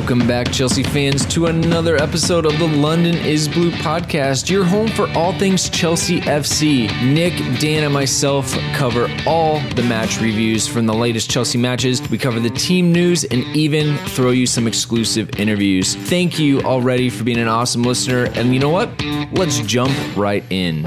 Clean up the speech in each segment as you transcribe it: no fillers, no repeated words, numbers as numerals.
Welcome back, Chelsea fans, to another episode of the London is Blue podcast, your home for all things Chelsea FC. Nick, Dan, and myself cover all the match reviews from the latest Chelsea matches. We cover the team news and even throw you some exclusive interviews. Thank you already for being an awesome listener, and you know what? Let's jump right in.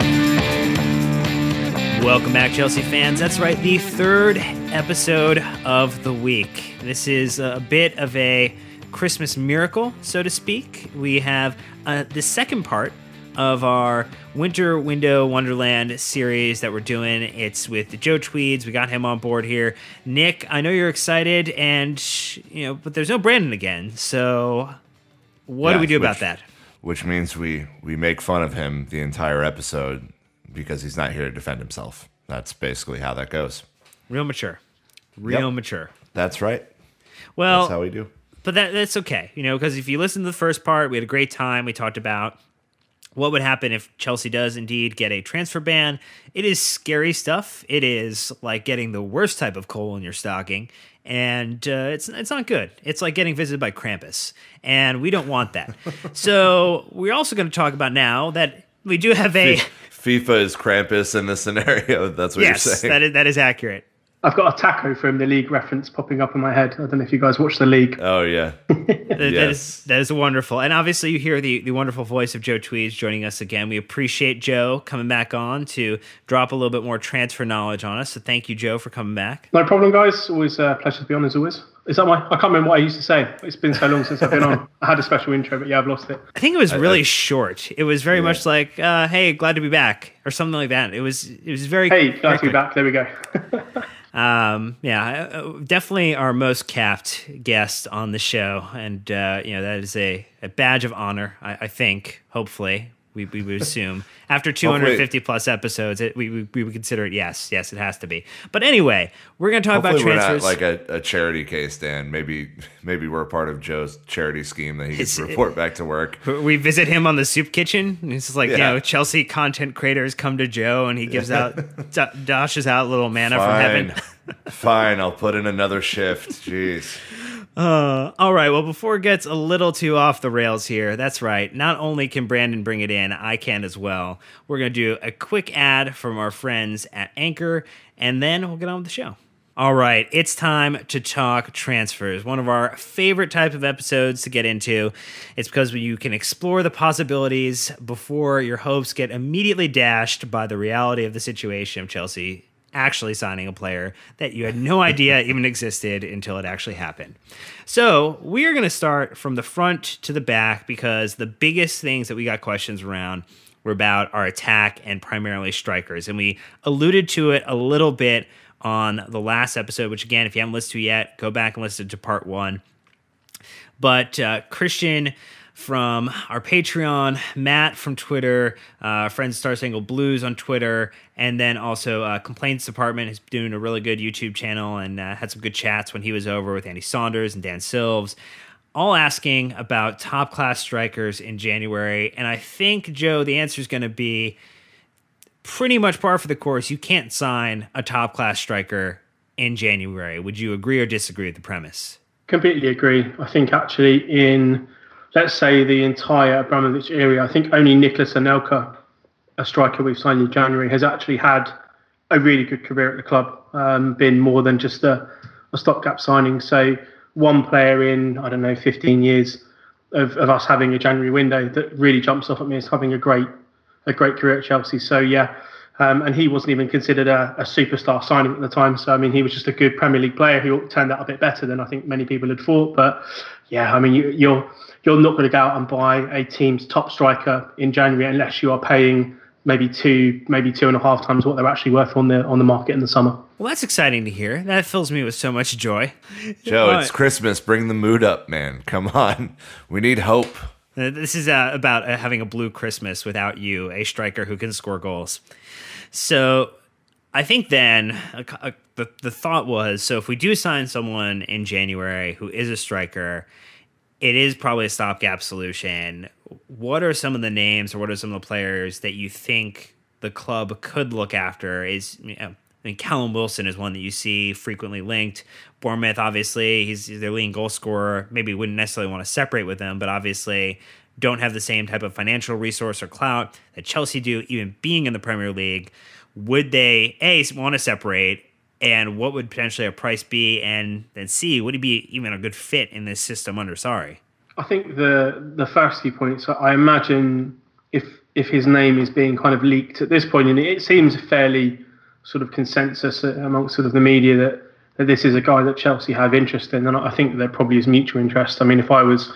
Welcome back, Chelsea fans. That's right, the third episode of the week. This is a bit of a Christmas miracle, so to speak. We have the second part of our Winter Window Wonderland series that we're doing. It's with Joe Tweeds. We got him on board here. Nick, I know you're excited, and but there's no Brandon again. So what do we do about that? Which means we make fun of him the entire episode because he's not here to defend himself. That's basically how that goes. Real mature. Mature. That's right. Well, that's how we do. But that's okay, because if you listen to the first part, we had a great time. We talked about what would happen if Chelsea does indeed get a transfer ban. It is scary stuff. It is like getting the worst type of coal in your stocking, and it's not good. It's like getting visited by Krampus, and we don't want that. So we're also going to talk about now that we do have a... FIFA is Krampus in this scenario. That's what you're saying. Yes, that is accurate. I've got a taco from the league reference popping up in my head. I don't know if you guys watch the league. Oh, yeah. That is wonderful. And obviously you hear the wonderful voice of Joe Tweeds joining us again. We appreciate Joe coming back on to drop a little bit more transfer knowledge on us. So thank you, Joe, for coming back. No problem, guys. Always a pleasure to be on, as always. Is that I can't remember what I used to say. It's been so long since I've been on. I had a special intro, but yeah, I've lost it. I think it was really short. It was very much like, hey, glad to be back, or something like that. It was very... Hey, glad to be back. There we go. Definitely our most capped guest on the show, and that is a badge of honor. I think, hopefully, we would assume after 250 plus episodes, we would consider it. Yes, it has to be. But anyway, we're going to talk about transfers. We're not like a charity case, Dan. Maybe we're a part of Joe's charity scheme that he can report back to work. We visit him on the soup kitchen. And it's like Chelsea content creators come to Joe, and he gives out dashes out little manna from heaven. Fine, I'll put in another shift. Jeez. All right, well, before it gets a little too off the rails here, that's right. Not only can Brandon bring it in, I can as well. We're going to do a quick ad from our friends at Anchor, and then we'll get on with the show. All right, it's time to talk transfers, one of our favorite type of episodes to get into. It's because you can explore the possibilities before your hopes get immediately dashed by the reality of the situation of Chelsea actually signing a player that you had no idea even existed until it actually happened. So we're going to start from the front to the back because the biggest things that we got questions around were about our attack and primarily strikers. And we alluded to it a little bit on the last episode, which again, if you haven't listened to yet, go back and listen to part 1. But Christian from our Patreon, Matt from Twitter, Friends Star Spangled Blues on Twitter, and then also Complaints Department is doing a really good YouTube channel and had some good chats when he was over with Andy Saunders and Dan Silves, all asking about top-class strikers in January. And I think, Joe, the answer is going to be pretty much par for the course. You can't sign a top-class striker in January. Would you agree or disagree with the premise? Completely agree. I think actually in... let's say the entire Abramovich area, I think only Nicolas Anelka, a striker we've signed in January, has actually had a really good career at the club, been more than just a stopgap signing. So one player in, 15 years of us having a January window that really jumps off at me as having a great career at Chelsea. So and he wasn't even considered a superstar signing at the time. So, he was just a good Premier League player who turned out a bit better than I think many people had thought. But you're not going to go out and buy a team's top striker in January unless you are paying maybe 2.5 times what they're actually worth on the market in the summer. Well, that's exciting to hear. That fills me with so much joy. Joe, it's Christmas. Bring the mood up, man. Come on. We need hope. This is about having a blue Christmas without you, a striker who can score goals. So I think then the thought was, so if we do sign someone in January who is a striker, it is probably a stopgap solution. What are some of the names or what are some of the players that you think the club could look after? I mean, Callum Wilson is one that you see frequently linked. Bournemouth, obviously, he's their leading goal scorer. Maybe wouldn't necessarily want to separate with him, but obviously don't have the same type of financial resource or clout that Chelsea do, even being in the Premier League. Would they, A, want to separate, and what would potentially a price be? And then C, would he be even a good fit in this system under Sarri? I think the first few points, I imagine if his name is being kind of leaked at this point, and it seems fairly sort of consensus amongst sort of the media that this is a guy that Chelsea have interest in, and I think there probably is mutual interest. I mean, if I was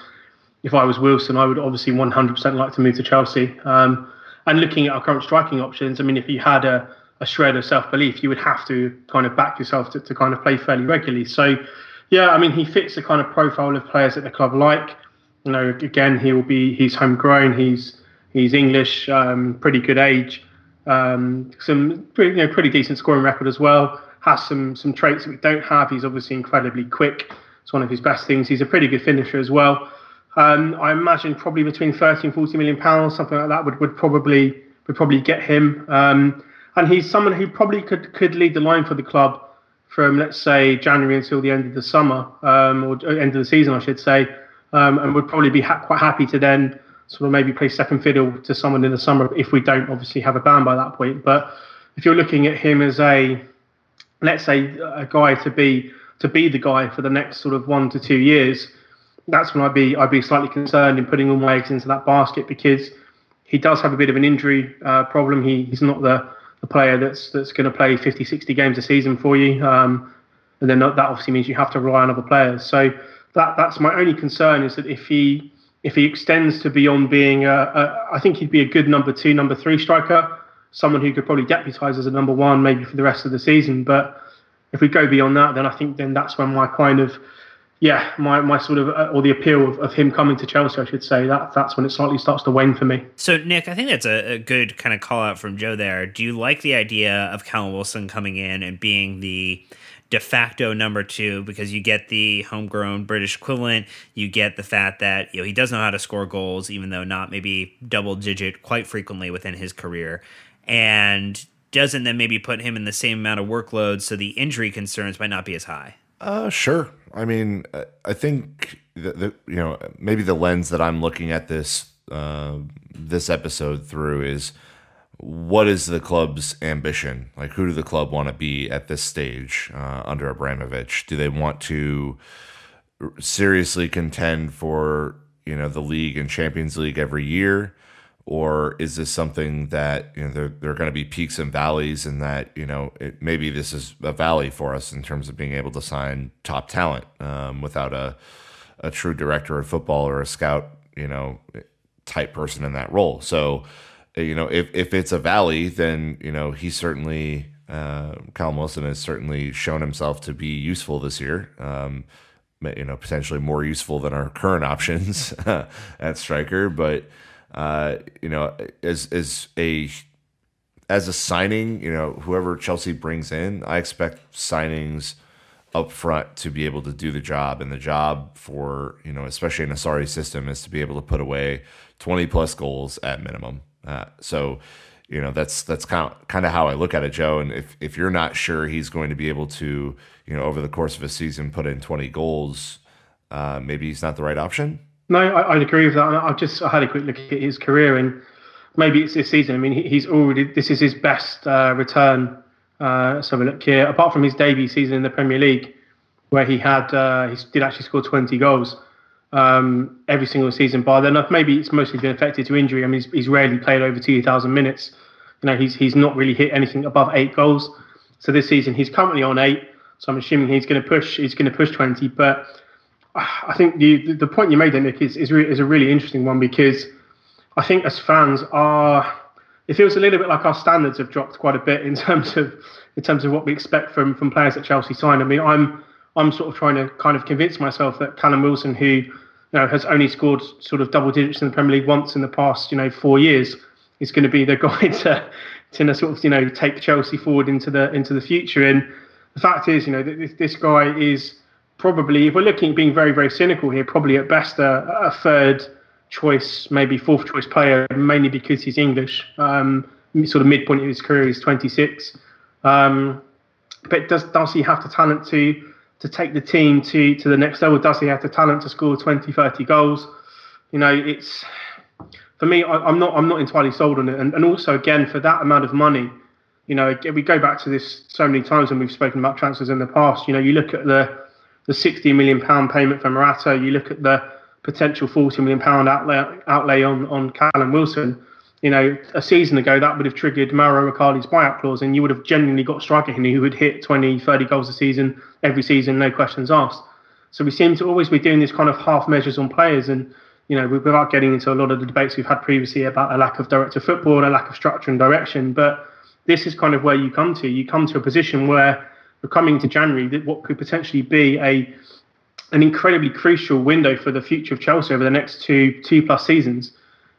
Wilson, I would obviously 100% like to move to Chelsea. And looking at our current striking options, I mean, if you had a shred of self-belief, you would have to kind of back yourself to kind of play fairly regularly. So, yeah, I mean, he fits the kind of profile of players that the club like. You know, again, he's homegrown, he's English, pretty good age, some pretty decent scoring record as well. Has some traits that we don't have. He's obviously incredibly quick. It's one of his best things. He's a pretty good finisher as well. I imagine probably between 30 and 40 million pounds, something like that, would probably get him. And he's someone who probably could lead the line for the club from, let's say, January until the end of the summer, or end of the season, I should say, and would probably be quite happy to then sort of maybe play second fiddle to someone in the summer if we don't obviously have a ban by that point. But if you're looking at him as let's say, a guy to be the guy for the next sort of 1 to 2 years, that's when I'd be slightly concerned in putting all my eggs into that basket, because he does have a bit of an injury problem. He's not the player that's going to play 50, 60 games a season for you, and then that obviously means you have to rely on other players. So that's my only concern, is that if he extends to beyond being I think he'd be a good number 2, number 3 striker, someone who could probably deputise as a number 1 maybe for the rest of the season. But if we go beyond that, then I think that's when my kind of my sort of or the appeal of him coming to Chelsea, I should say, that's when it slightly starts to wane for me. So, Nick, I think that's a good kind of call out from Joe there. Do you like the idea of Callum Wilson coming in and being the de facto number 2, because you get the homegrown British equivalent, you get the fact that he does know how to score goals, even though not maybe double digit quite frequently within his career, and doesn't then maybe put him in the same amount of workload, so the injury concerns might not be as high? Sure. I mean, I think maybe the lens that I'm looking at this episode through is, what is the club's ambition? Like, who do the club want to be at this stage under Abramovich? Do they want to seriously contend for the league and Champions League every year? Or is this something that there are going to be peaks and valleys, and that maybe this is a valley for us in terms of being able to sign top talent without a true director of football or a scout type person in that role. So if it's a valley, then he's certainly Callum Wilson has certainly shown himself to be useful this year. Potentially more useful than our current options at striker, but. As a signing, whoever Chelsea brings in, I expect signings up front to be able to do the job. And the job for, especially in a Sarri system, is to be able to put away 20 plus goals at minimum. So that's kind of how I look at it, Joe. And if you're not sure he's going to be able to, over the course of a season, put in 20 goals, maybe he's not the right option. No, I'd agree with that. I had a quick look at his career, and maybe it's this season. I mean, this is his best return. Let's have a look here. Apart from his debut season in the Premier League, where he did actually score 20 goals every single season. Bar then, maybe it's mostly been affected to injury. I mean, he's rarely played over 2,000 minutes. He's not really hit anything above 8 goals. So this season he's currently on 8. So I'm assuming he's going to push 20, but. I think the point you made there, Nick, is a really interesting one, because I think as fans it feels a little bit like our standards have dropped quite a bit in terms of what we expect from players that Chelsea sign. I mean, I'm sort of trying to kind of convince myself that Callum Wilson, who has only scored sort of double digits in the Premier League once in the past 4 years, is going to be the guy to sort of take Chelsea forward into the future. And the fact is, this guy is. Probably, if we're looking at being very, very cynical here, probably at best a third choice, maybe fourth choice player, mainly because he's English. Sort of midpoint of his career, he's 26. But does he have the talent to take the team to the next level? Does he have the talent to score 20, 30 goals? It's, for me, I'm not entirely sold on it. And also, again, for that amount of money, we go back to this so many times when we've spoken about transfers in the past. You look at the £60 million payment for Morata, you look at the potential £40 million outlay on Callum Wilson. A season ago, that would have triggered Mauro Icardi's buyout clause, and you would have genuinely got a striker who would hit 20, 30 goals a season, every season, no questions asked. So we seem to always be doing this kind of half measures on players, and without getting into a lot of the debates we've had previously about a lack of director of football, a lack of structure and direction. But this is kind of where you come to. You come to a position where we're coming to January, that what could potentially be an incredibly crucial window for the future of Chelsea over the next two plus seasons.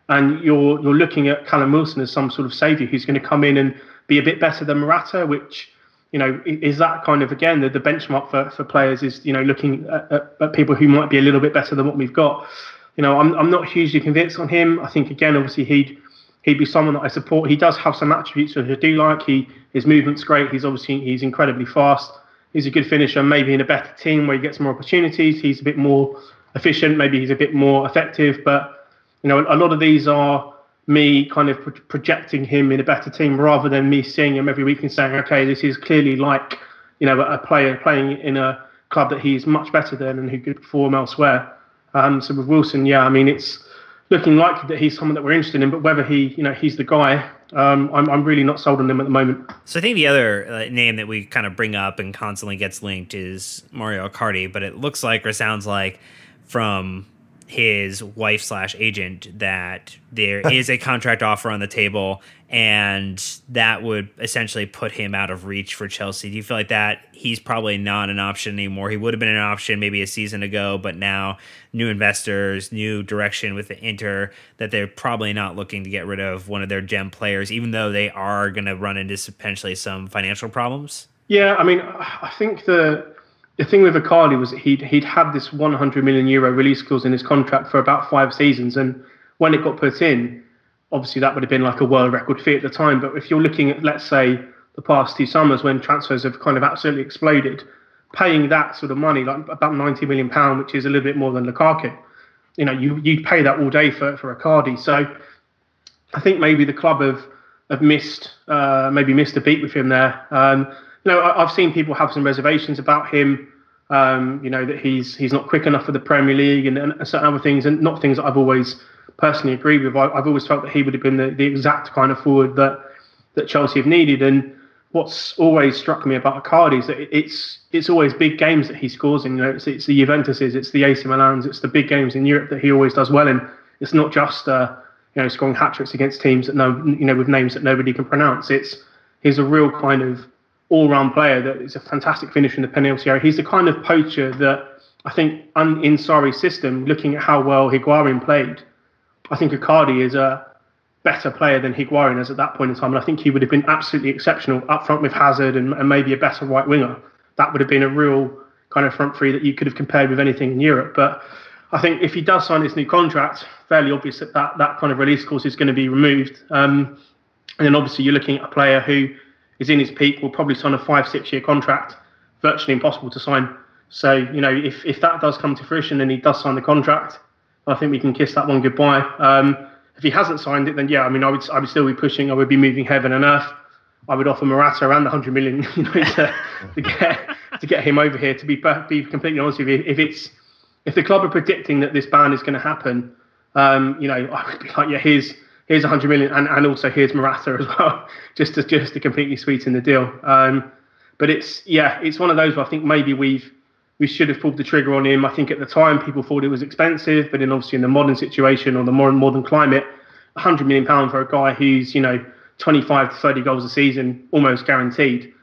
And you're looking at Callum Wilson as some sort of saviour who's going to come in and be a bit better than Morata, which, is that kind of, again, the benchmark for players is, looking at people who might be a little bit better than what we've got. I'm not hugely convinced on him. I think, again, obviously he'd be someone that I support. He does have some attributes that I do like. His movement's great. He's incredibly fast. He's a good finisher. Maybe in a better team where he gets more opportunities, he's a bit more efficient. Maybe he's a bit more effective. But a lot of these are me kind of projecting him in a better team rather than me seeing him every week and saying, okay, this is clearly like a player playing in a club that he's much better than and who could perform elsewhere. So with Wilson, it's looking likely that he's someone that we're interested in, but whether he's the guy, I'm really not sold on him at the moment. So I think the other name that we kind of bring up and constantly gets linked is Mario Icardi, but it looks like or sounds like from his wife/agent that there is a contract offer on the table, and that would essentially put him out of reach for Chelsea. Do you feel like that he's probably not an option anymore? He would have been an option maybe a season ago, but now new investors, new direction with the Inter, that they're probably not looking to get rid of one of their gem players, even though they are going to run into potentially some financial problems? Yeah, I think the thing with Icardi was that he'd had this €100 million release clause in his contract for about 5 seasons, and when it got put in, obviously that would have been like a world record fee at the time. But if you're looking at, let's say, the past 2 summers when transfers have kind of absolutely exploded, paying that sort of money, like about £90 million, which is a little bit more than Lukaku, you'd pay that all day for Icardi. So I think maybe the club have missed a beat with him there. I've seen people have some reservations about him, that he's not quick enough for the Premier League and certain other things, and not things that I've always personally agreed with. I've always felt that he would have been the exact kind of forward that Chelsea have needed. And what's always struck me about Icardi is that it's always big games that he scores in. It's the Juventuses, it's the AC Milans, it's the big games in Europe that he always does well in. It's not just scoring hat-tricks against teams that with names that nobody can pronounce. He's a real kind of all-round player that is a fantastic finisher in the penalty area. He's the kind of poacher that I think in Sarri's system, looking at how well Higuain played, I think Icardi is a better player than Higuain is at that point in time. And I think he would have been absolutely exceptional up front with Hazard and maybe a better right winger. That would have been a real kind of front three that you could have compared with anything in Europe. But I think if he does sign this new contract, fairly obvious that kind of release clause is going to be removed. And then obviously you're looking at a player who is in his peak, will probably sign a 5-6 year contract, virtually impossible to sign. So, if that does come to fruition and he does sign the contract, I think we can kiss that one goodbye. If he hasn't signed it, then yeah, I would still be pushing. I would be moving heaven and earth. I would offer Morata around the 100 million, to get him over here. To be completely honest with you, if the club are predicting that this ban is going to happen, I would be like, yeah, here's 100 million, and also here's Morata as well, just to completely sweeten the deal. But it's one of those where I think maybe we should have pulled the trigger on him. I think at the time people thought it was expensive, but then obviously in the modern situation or the modern climate, £100 million for a guy who's 25 to 30 goals a season, almost guaranteed,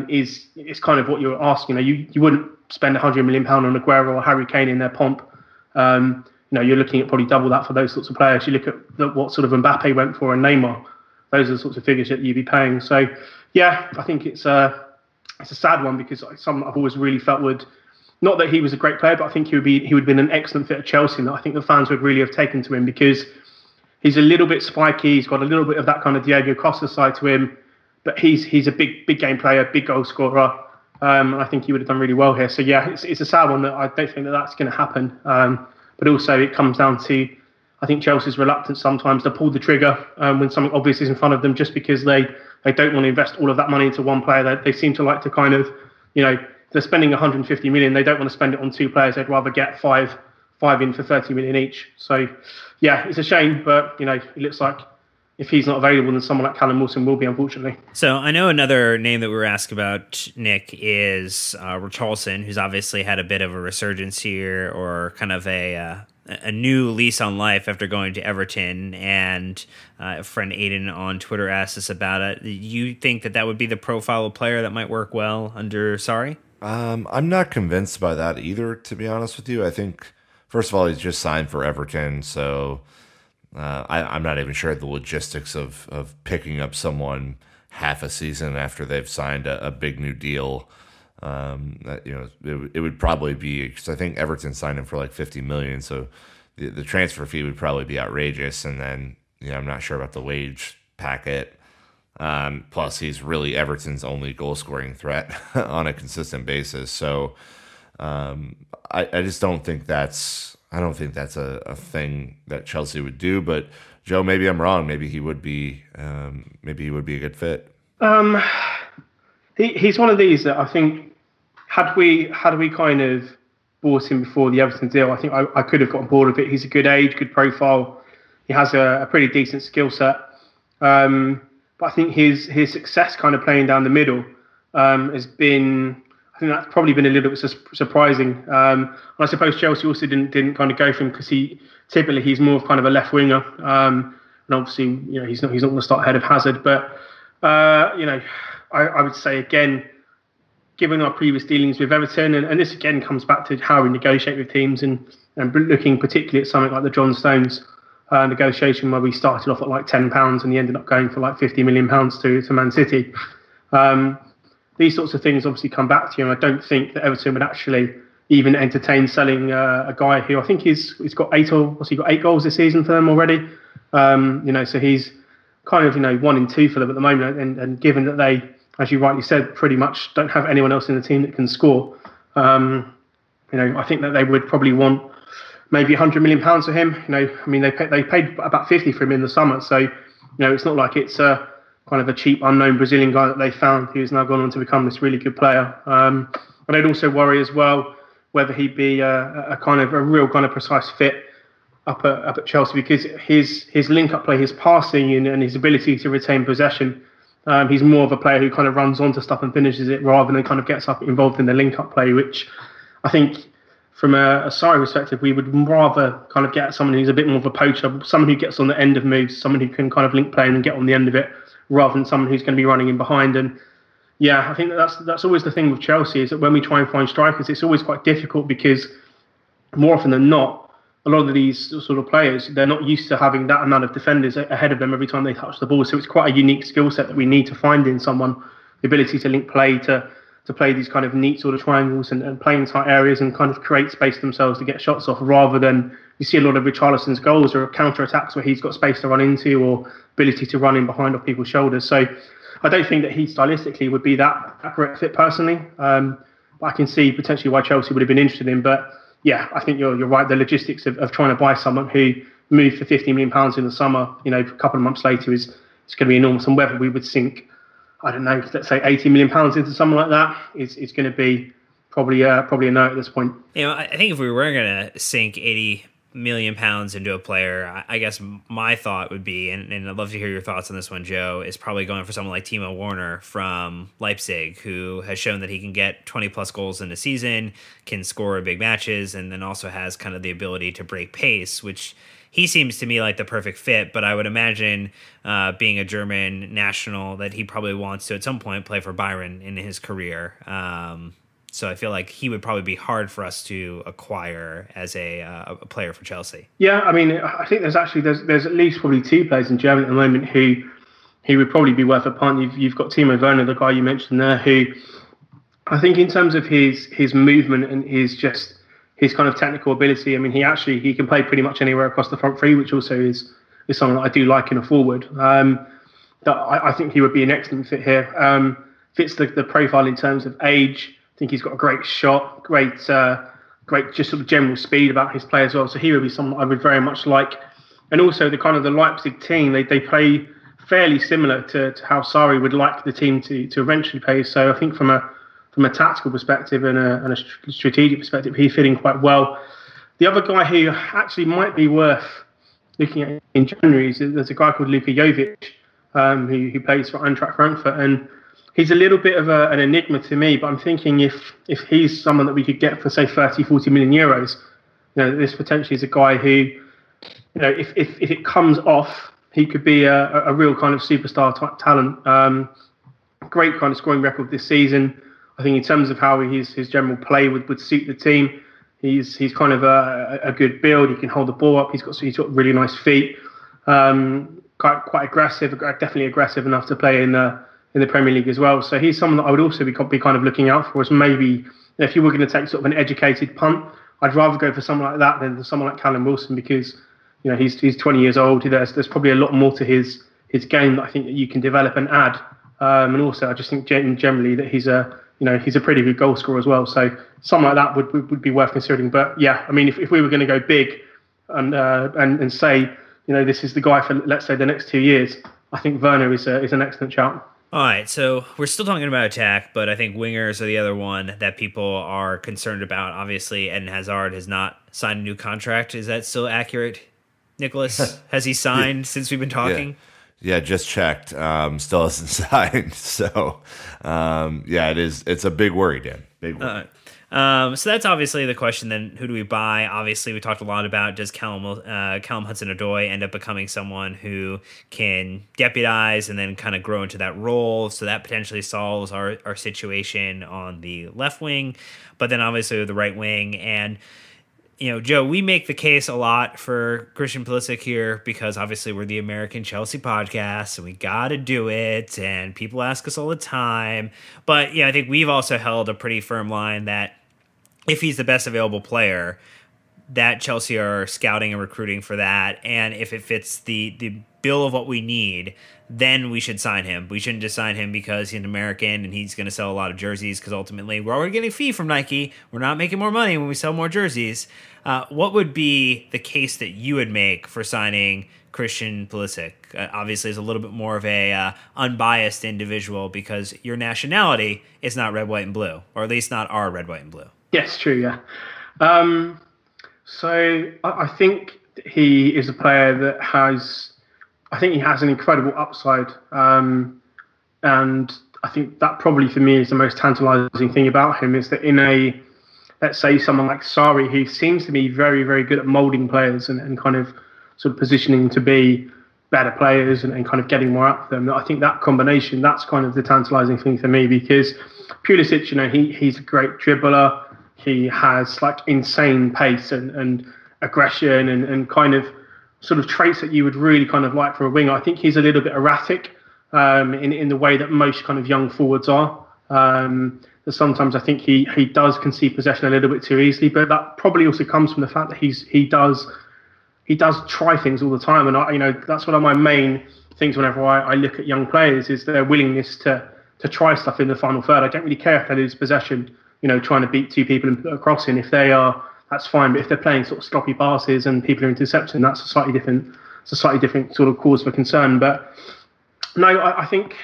is kind of what you're asking. You wouldn't spend £100 million on Aguero or Harry Kane in their pomp. You're looking at probably double that for those sorts of players. You look at what sort of Mbappe went for and Neymar. Those are the sorts of figures that you'd be paying. So, yeah, I think it's a sad one because someone I've always really felt would, not that he was a great player, but I think he would have been an excellent fit at Chelsea, and that I think the fans would really have taken to him because he's a little bit spiky. He's got a little bit of that kind of Diego Costa side to him, but he's a big game player, big goal scorer. And I think he would have done really well here. So yeah, it's a sad one that I don't think that's going to happen. But also it comes down to, I think, Chelsea's reluctance sometimes to pull the trigger when something obvious is in front of them, just because they don't want to invest all of that money into one player. They seem to like to kind of, if they're spending 150 million, they don't want to spend it on two players. They'd rather get five in for 30 million each. So yeah, it's a shame, but it looks like if he's not available, then someone like Callum Wilson will be, unfortunately. So I know another name that we were asked about, Nick, is Richarlison, who's obviously had a bit of a resurgence here, or kind of a new lease on life after going to Everton. And a friend Aiden on Twitter asked us about it. You think that would be the profile of player that might work well under Sarri? I'm not convinced by that either, to be honest with you. I think, first of all, he's just signed for Everton, so I'm not even sure the logistics of picking up someone half a season after they've signed a big new deal. It would probably be, because I think Everton signed him for like 50 million, so the transfer fee would probably be outrageous. And then I'm not sure about the wage packet. Plus, he's really Everton's only goal scoring threat on a consistent basis. So I just don't think that's. I don't think that's a thing that Chelsea would do. But Joe, maybe I'm wrong. Maybe he would be. Maybe he would be a good fit. He's one of these that I think had we kind of bought him before the Everton deal, I think I could have got on board with it. He's a good age, good profile. He has a pretty decent skill set. But I think his success kind of playing down the middle has been. I think that's probably been a little bit surprising. And I suppose Chelsea also didn't kind of go for him because he's more of kind of a left winger. And obviously, he's not going to start ahead of Hazard. But I would say again, given our previous dealings with Everton, and this again comes back to how we negotiate with teams, and looking particularly at something like the John Stones negotiation, where we started off at like £10 and he ended up going for like £50 million to Man City. These sorts of things obviously come back to you, and I don't think that Everton would actually even entertain selling a guy who I think he's got 8 goals this season for them already. So he's kind of 1 in 2 for them at the moment, and given that they, as you rightly said, pretty much don't have anyone else in the team that can score, I think that they would probably want maybe £100 million for him. They paid about 50 for him in the summer, so it's not like it's kind of a cheap, unknown Brazilian guy that they found who's now gone on to become this really good player. But I'd also worry as well whether he'd be a real kind of precise fit up at Chelsea, because his link-up play, his passing and his ability to retain possession, he's more of a player who kind of runs onto stuff and finishes it rather than kind of gets up involved in the link-up play, which I think from a Sarri perspective, we would rather kind of get someone who's a bit more of a poacher, someone who gets on the end of moves, someone who can kind of link play and get on the end of it, rather than someone who's going to be running in behind. And yeah, I think that's always the thing with Chelsea, is that when we try and find strikers, it's always quite difficult, because more often than not, a lot of these sort of players, they're not used to having that amount of defenders ahead of them every time they touch the ball. So it's quite a unique skill set that we need to find in someone, the ability to link play, to play these kind of neat sort of triangles and play in tight areas and kind of create space themselves to get shots off, rather than you see a lot of Richarlison's goals or counter-attacks where he's got space to run into or ability to run in behind off people's shoulders. So I don't think that he stylistically would be that great fit personally. But I can see potentially why Chelsea would have been interested in. But yeah, I think you're right. The logistics of trying to buy someone who moved for £50 million in the summer, a couple of months later is going to be enormous. And whether we would sink, I don't know, let's say £80 million into someone like that is going to be probably a no at this point. I think if we were going to sink £80 million into a player, I guess my thought would be, and I'd love to hear your thoughts on this one, Joe, is probably going for someone like Timo Werner from Leipzig, who has shown that he can get 20 plus goals in a season, can score in big matches, and then also has kind of the ability to break pace, which he seems to me like the perfect fit. But I would imagine, being a German national, that he probably wants to at some point play for Bayern in his career. So I feel like he would probably be hard for us to acquire as a player for Chelsea. Yeah, I think there's at least probably 2 players in Germany at the moment who would probably be worth a punt. You've got Timo Werner, the guy you mentioned there, who I think in terms of his movement and his kind of technical ability, he can play pretty much anywhere across the front three, which also is something that I do like in a forward. that I think he would be an excellent fit here. Fits the profile in terms of age. I think he's got a great shot, great just sort of general speed about his play as well. So he would be someone I would very much like. And also the kind of the Leipzig team, they play fairly similar to how Sarri would like the team to eventually play. So I think from a tactical perspective and a strategic perspective, he's fitting quite well. The other guy who actually might be worth looking at in January is there's a guy called Luka Jovic, who plays for Eintracht Frankfurt, and he's a little bit of an enigma to me. But I'm thinking if he's someone that we could get for say 30-40 million euros, this potentially is a guy who, if it comes off, he could be a real kind of superstar type talent. Great kind of scoring record this season. I think in terms of how his general play would suit the team, he's kind of a good build. He can hold the ball up. He's got really nice feet. Quite aggressive. Definitely aggressive enough to play in the Premier League as well. So he's someone that I would also be kind of looking out for. As maybe if you were going to take sort of an educated punt, I'd rather go for someone like that than someone like Callum Wilson, because he's 20 years old. There's probably a lot more to his game that I think that you can develop and add. And also I just think generally that he's a pretty good goal scorer as well. So something like that would be worth considering. But yeah, I mean, if we were going to go big and say, this is the guy for, let's say, the next 2 years, I think Werner is an excellent shout. All right, so we're still talking about attack, but I think wingers are the other one that people are concerned about. Obviously, Eden Hazard has not signed a new contract. Is that still accurate, Nicholas? Has he signed since we've been talking? Yeah, just checked. Still hasn't signed. So, it is. It's a big worry, Dan. Big worry. So that's obviously the question. Then, who do we buy? Obviously, we talked a lot about, does Callum Hudson-Odoi end up becoming someone who can deputize and then kind of grow into that role? So that potentially solves our situation on the left wing, but then obviously the right wing. And Joe, we make the case a lot for Christian Pulisic here because obviously we're the American Chelsea podcast and we got to do it. And people ask us all the time. But, I think we've also held a pretty firm line that if he's the best available player, that Chelsea are scouting and recruiting for that. And if it fits the bill of what we need, then we should sign him. We shouldn't just sign him because he's an American and he's going to sell a lot of jerseys, because ultimately we're already getting a fee from Nike. We're not making more money when we sell more jerseys. What would be the case that you would make for signing Christian Pulisic? Obviously, is a little bit more of a unbiased individual because your nationality is not red, white, and blue, or at least not our red, white, and blue. Yes, true, yeah. So I think he is a player that has an incredible upside. And I think that probably for me is the most tantalizing thing about him, is that let's say someone like Sarri, who seems to be very, very good at molding players and kind of sort of positioning to be better players and kind of getting more out of them. I think that combination, that's kind of the tantalizing thing for me, because Pulisic, he's a great dribbler. He has like insane pace and aggression and kind of sort of traits that you would really kind of like for a winger. I think he's a little bit erratic in the way that most kind of young forwards are. Sometimes I think he does concede possession a little bit too easily, but that probably also comes from the fact that he does try things all the time. And that's one of my main things whenever I look at young players, is their willingness to try stuff in the final third. I don't really care if they lose possession, trying to beat two people and put a cross in. If they are, that's fine. But if they're playing sort of sloppy passes and people are intercepting, that's a slightly different sort of cause for concern. But no, I think,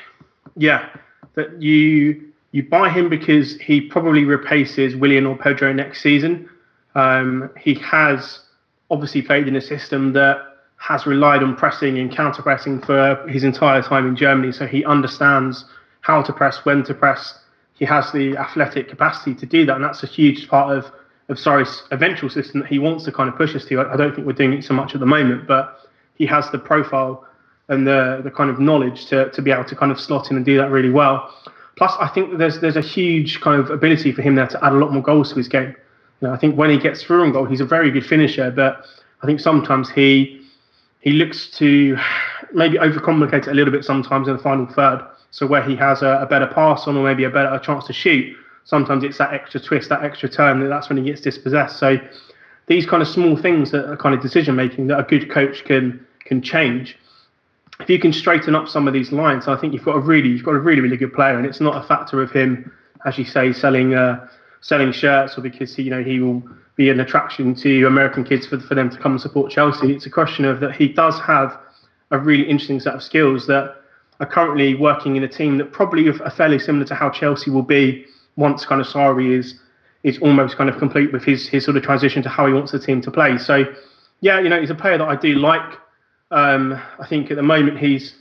that you buy him because he probably replaces Willian or Pedro next season. He has obviously played in a system that has relied on pressing and counter-pressing for his entire time in Germany. So he understands how to press, when to press. He has the athletic capacity to do that. And that's a huge part of Sarri's eventual system that he wants to kind of push us to. I don't think we're doing it so much at the moment, but he has the profile and the kind of knowledge to be able to kind of slot in and do that really well. Plus, I think that there's a huge kind of ability for him there to add a lot more goals to his game. I think when he gets through on goal, he's a very good finisher, but I think sometimes he looks to maybe overcomplicate it a little bit sometimes in the final third. So where he has a better pass on or maybe a chance to shoot, sometimes it's that extra twist, that extra turn, that's when he gets dispossessed. So these kind of small things that are kind of decision making that a good coach can change. if you can straighten up some of these lines, I think you've got a really good player, and it's not a factor of him, as you say, selling shirts, or because he will be an attraction to American kids for them to come and support Chelsea. It's a question of that he does have a really interesting set of skills that are currently working in a team that probably are fairly similar to how Chelsea will be once kind of Sarri is almost kind of complete with his sort of transition to how he wants the team to play. So yeah, he's a player that I do like. I think at the moment he's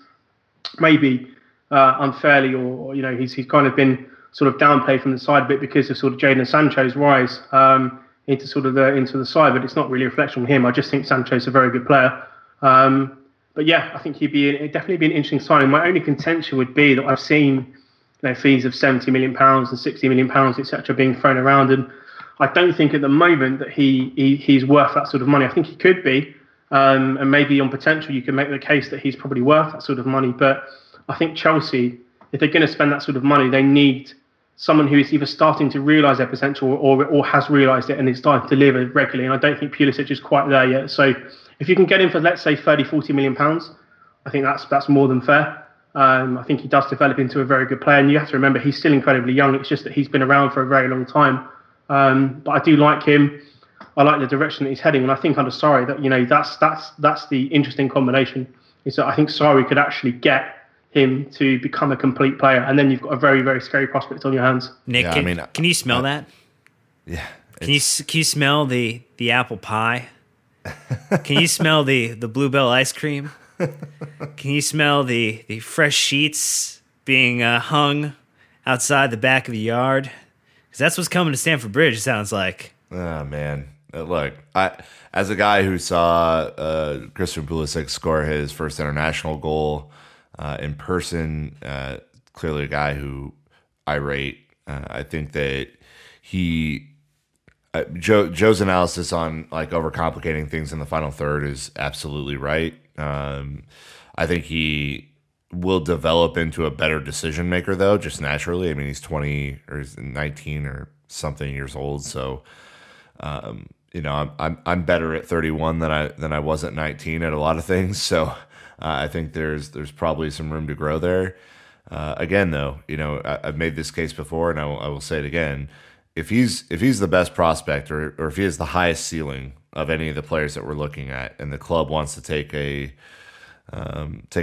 maybe unfairly, or he's kind of been sort of downplayed from the side a bit because of sort of Jadon Sancho's rise into the side, but it's not really a reflection on him. I just think Sancho's a very good player. But yeah, I think it'd definitely be an interesting signing. My only contention would be that I've seen fees of £70 million and £60 million, etc., being thrown around, and I don't think at the moment that he's worth that sort of money. I think he could be. And maybe on potential, you can make the case that he's probably worth that sort of money. But I think Chelsea, if they're going to spend that sort of money, they need someone who is either starting to realise their potential or has realised it and is starting to deliver regularly. And I don't think Pulisic is quite there yet. So if you can get him for, let's say, £30-40 million, I think that's more than fair. I think he does develop into a very good player. And you have to remember, he's still incredibly young. It's just that he's been around for a very long time. But I do like him. I like the direction that he's heading, and I think under Sarri that that's the interesting combination. Is that I think Sarri could actually get him to become a complete player, and then you've got a very, very scary prospect on your hands. Nick, can you smell that? Yeah. Can you smell the apple pie? Can you smell the Bluebell ice cream? Can you smell the fresh sheets being hung outside the back of the yard? Because that's what's coming to Stamford Bridge, it sounds like. Oh, man. Look, as a guy who saw Christian Pulisic score his first international goal in person, clearly a guy who I rate. I think that Joe's analysis on overcomplicating things in the final third is absolutely right. I think he will develop into a better decision maker, though, just naturally. I mean, he's 20 or he's 19 or something years old, so. I'm better at 31 than I was at 19 at a lot of things. So I think there's probably some room to grow there. Again, though, I've made this case before, and I will say it again. If he's the best prospect, or if he has the highest ceiling of any of the players that we're looking at, and the club wants to take a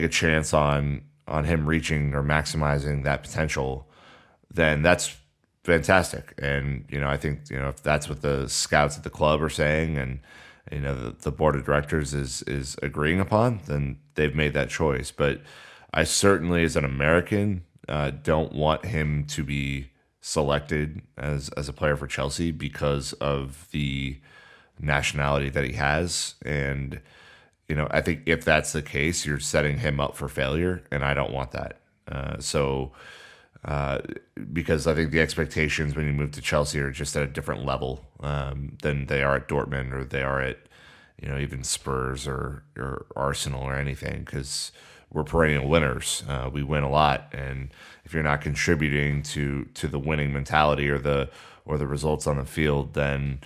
chance on him reaching or maximizing that potential, then that's fantastic. And I think if that's what the scouts at the club are saying, and the board of directors is agreeing upon, then they've made that choice. But I certainly, as an American, don't want him to be selected as a player for Chelsea because of the nationality that he has. And I think if that's the case, you're setting him up for failure, and I don't want that. Because I think the expectations when you move to Chelsea are just at a different level than they are at Dortmund, or they are at even Spurs or Arsenal or anything, because we're perennial winners. We win a lot, and if you're not contributing to the winning mentality or the results on the field, then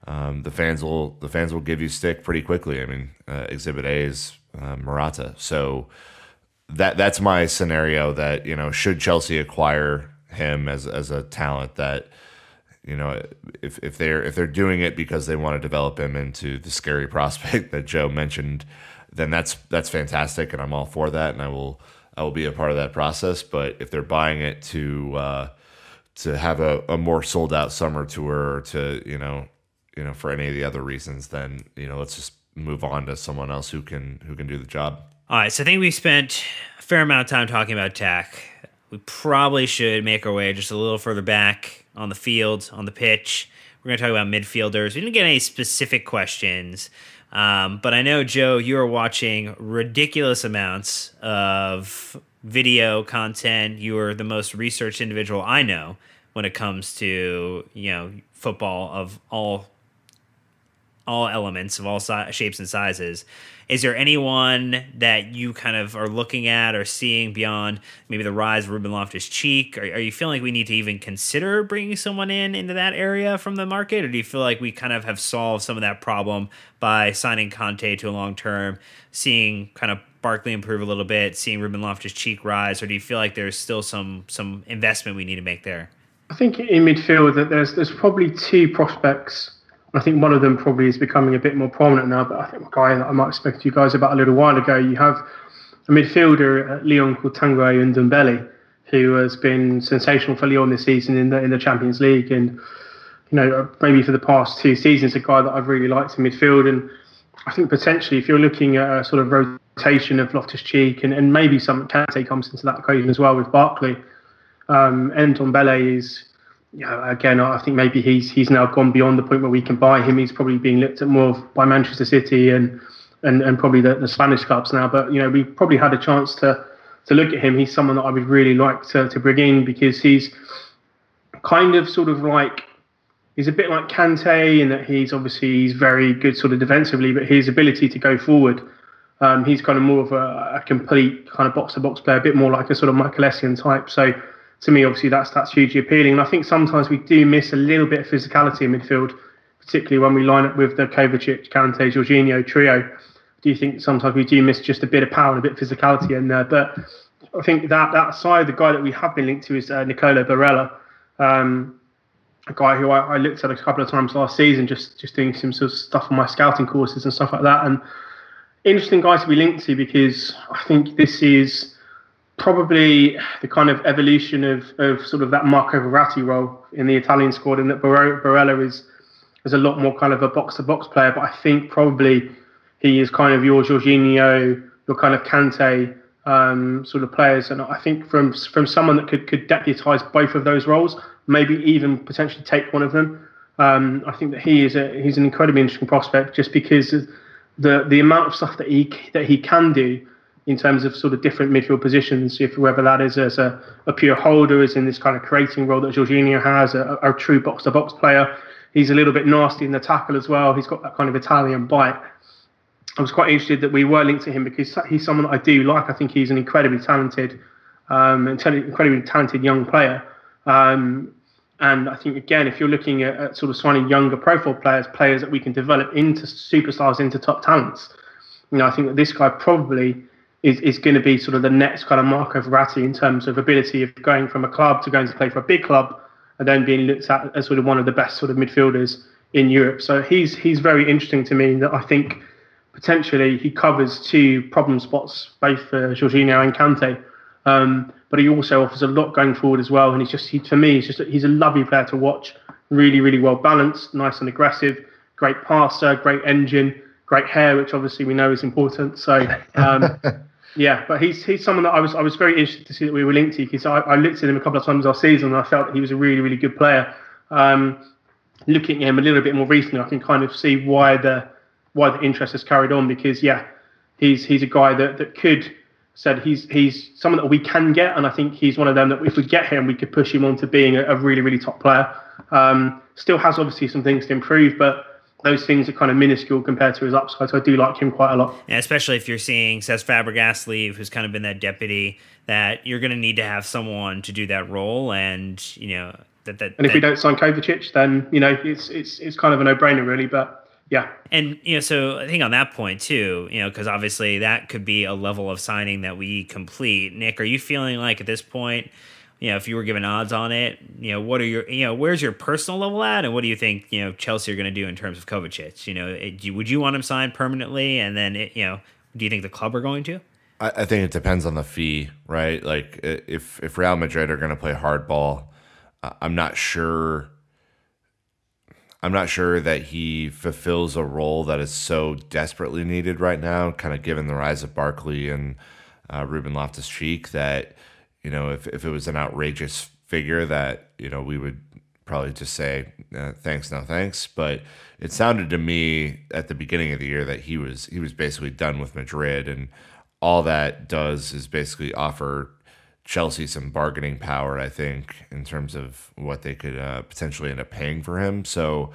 the fans will give you stick pretty quickly. I mean, Exhibit A is Morata, so. That's my scenario. That should Chelsea acquire him as a talent, that if they're doing it because they want to develop him into the scary prospect that Joe mentioned, then that's fantastic, and I'm all for that, and I will be a part of that process. But if they're buying it to have a more sold out summer tour, or to for any of the other reasons, then let's just move on to someone else who can do the job. All right, so I think we spent a fair amount of time talking about attack. We probably should make our way just a little further back on the field, on the pitch. We're going to talk about midfielders. We didn't get any specific questions, but I know, Joe, you are watching ridiculous amounts of video content. You are the most researched individual I know when it comes to football of all all elements of all shapes and sizes. Is there anyone that you kind of are looking at or seeing beyond maybe the rise of Ruben Loftus-Cheek? Are you feeling like we need to even consider bringing someone into that area from the market? Or do you feel like we kind of have solved some of that problem by signing Conte to a long term, seeing kind of Barkley improve a little bit, seeing Ruben Loftus-Cheek rise? Or do you feel like there's still some investment we need to make there? I think in midfield that there's probably two prospects. I think one of them probably is becoming a bit more prominent now, but I think a guy that I might have spoken to you guys about a little while ago, you have a midfielder at Lyon called Tanguy Ndombele, who has been sensational for Lyon this season in the Champions League, and maybe for the past 2 seasons, a guy that I've really liked in midfield. And I think potentially if you're looking at a sort of rotation of Loftus-Cheek and maybe some Kante comes into that equation as well with Barkley, Ndombele is... again, I think maybe he's now gone beyond the point where we can buy him. He's probably being looked at more by Manchester City and probably the Spanish clubs now. But we probably had a chance to look at him. He's someone that I would really like to bring in, because he's kind of sort of like, he's a bit like Kante in that he's very good sort of defensively, but his ability to go forward, he's kind of more of a complete kind of box-to-box player, a bit more like a sort of Michael Essien type. So to me, obviously, that's hugely appealing. And I think sometimes we do miss a little bit of physicality in midfield, particularly when we line up with the Kovacic, Kante, Jorginho trio. Do you think sometimes we do miss just a bit of power and a bit of physicality in there? But I think that side, the guy that we have been linked to is Nicolo Barella, a guy who I looked at a couple of times last season, just doing some sort of stuff on my scouting courses and stuff like that. And interesting guy to be linked to, because I think this is probably the kind of evolution of sort of that Marco Verratti role in the Italian squad, and that Barella is a lot more kind of a box-to-box player, but I think probably he is kind of your Jorginho, your kind of Kante sort of players. And I think from someone that could deputise both of those roles, maybe even potentially take one of them, I think that he's an incredibly interesting prospect, just because of the amount of stuff that he can do in terms of sort of different midfield positions, whether that is as a pure holder, as in this kind of creating role that Jorginho has, a true box-to-box player. He's a little bit nasty in the tackle as well. He's got that kind of Italian bite. I was quite interested that we were linked to him, because he's someone that I do like. I think he's an incredibly talented young player. And I think, again, if you're looking at sort of signing younger profile players that we can develop into superstars, into top talents, I think that this guy probably is going to be sort of the next kind of Marco Verratti in terms of ability of going from a club to going to play for a big club and then being looked at as sort of one of the best sort of midfielders in Europe. So he's very interesting to me, that I think potentially he covers 2 problem spots, both for Jorginho and Kante. But he also offers a lot going forward as well. And he's a lovely player to watch. Really, really well balanced, nice and aggressive, great passer, great engine, great hair, which obviously we know is important. So, yeah, but he's someone that I was very interested to see that we were linked to, because I looked at him a couple of times last season and I felt that he was a really, really good player. Looking at him a little bit more recently, I can kind of see why the interest has carried on, because he's a guy that he's someone that we can get, and I think he's one of them that if we get him, we could push him on to being a really, really top player. Still has obviously some things to improve, but those things are kind of minuscule compared to his upside. So I do like him quite a lot. Yeah, especially if you're seeing Cesc Fabregas leave, who's kind of been that deputy, that you're going to need to have someone to do that role. And, and if we don't sign Kovacic, then, it's kind of a no-brainer really, but yeah. And, so I think on that point too, because obviously that could be a level of signing that we complete. Nick, are you feeling like at this point, if you were given odds on it, what are your, where's your personal level at, and what do you think, Chelsea are going to do in terms of Kovacic? Would you want him signed permanently, and then, do you think the club are going to? I think it depends on the fee, right? Like if Real Madrid are going to play hardball, I'm not sure that he fulfills a role that is so desperately needed right now, kind of given the rise of Barkley and Ruben Loftus-Cheek, that, if it was an outrageous figure that, we would probably just say, thanks, no thanks. But it sounded to me at the beginning of the year that he was basically done with Madrid, and all that does is basically offer Chelsea some bargaining power, I think, in terms of what they could potentially end up paying for him. So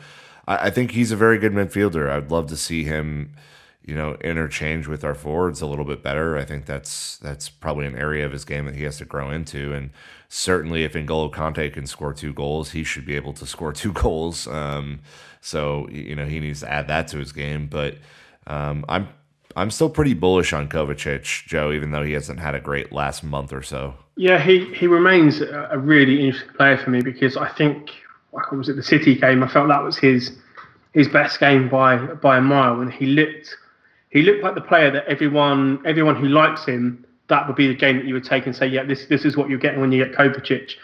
I think he's a very good midfielder. I'd love to see him, interchange with our forwards a little bit better. I think that's probably an area of his game that he has to grow into. And certainly, if N'Golo Kante can score 2 goals, he should be able to score 2 goals. So he needs to add that to his game. But I'm still pretty bullish on Kovacic, Joe, even though he hasn't had a great last month or so. Yeah, he remains a really interesting player for me because I think, what was it, the City game? I felt that was his best game by a mile, and he looked like the player that everyone who likes him, that would be the game that you would take and say, yeah, this is what you're getting when you get Kovacic.